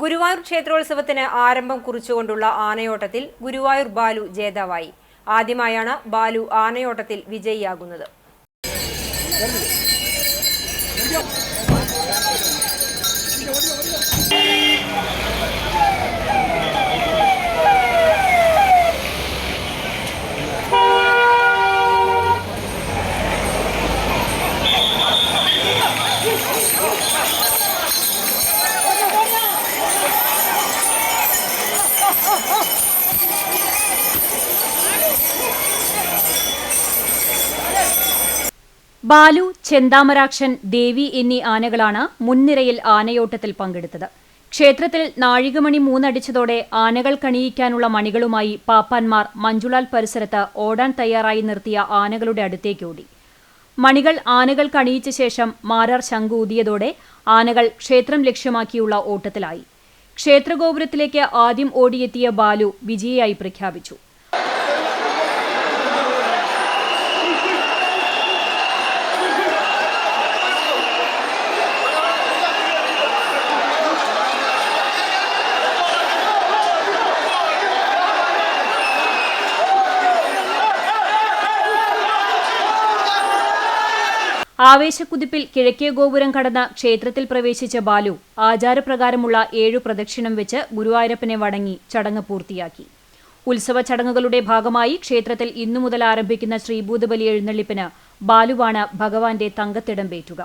ഗുരുവായൂർ ക്ഷേത്രോത്സവത്തിന് ആരംഭം കുറിച്ചുകൊണ്ടുള്ള ആനയോട്ടത്തിൽ ഗുരുവായൂർ ബാലു ജേതാവായി. ആദ്യമായാണ് ബാലു ആനയോട്ടത്തിൽ വിജയിയാകുന്നത്. ബാലു, ചെന്താമരാക്ഷൻ, ദേവി എന്നീ ആനകളാണ് മുൻനിരയിൽ ആനയോട്ടത്തിൽ പങ്കെടുത്തത്. ക്ഷേത്രത്തിൽ നാഴികമണി 3 അടിച്ചതോടെ ആനകൾ കണിയിക്കാനുള്ള മണികളുമായി പാപ്പാന്മാർ മഞ്ജുളാൽ പരിസരത്ത് ഓടാൻ തയ്യാറായി നിർത്തിയ ആനകളുടെ അടുത്തേക്കോടി. മണികൾ ആനകൾ കണിയിച്ച ശേഷം മാരാർ ശംഖ് ഊതിയതോടെ ആനകൾ ക്ഷേത്രം ലക്ഷ്യമാക്കിയുള്ള ഓട്ടത്തിലായി. ക്ഷേത്രഗോപുരത്തിലേക്ക് ആദ്യം ഓടിയെത്തിയ ബാലു വിജയിയായി പ്രഖ്യാപിച്ചു. ആവേശക്കുതിപ്പിൽ കിഴക്കേ ഗോപുരം കടന്ന ക്ഷേത്രത്തിൽ പ്രവേശിച്ച ബാലു ആചാരപ്രകാരമുള്ള 7 പ്രദക്ഷിണം വെച്ച് ഗുരുവായൂരപ്പനെ വണങ്ങി ചടങ്ങ് പൂർത്തിയാക്കി. ഉത്സവ ചടങ്ങുകളുടെ ഭാഗമായി ക്ഷേത്രത്തിൽ ഇന്നു മുതൽ ആരംഭിക്കുന്ന ശ്രീഭൂതബലി എഴുന്നള്ളിപ്പിന് ബാലുവാണ് ഭഗവാന്റെ തങ്കത്തിടം പേറ്റുക.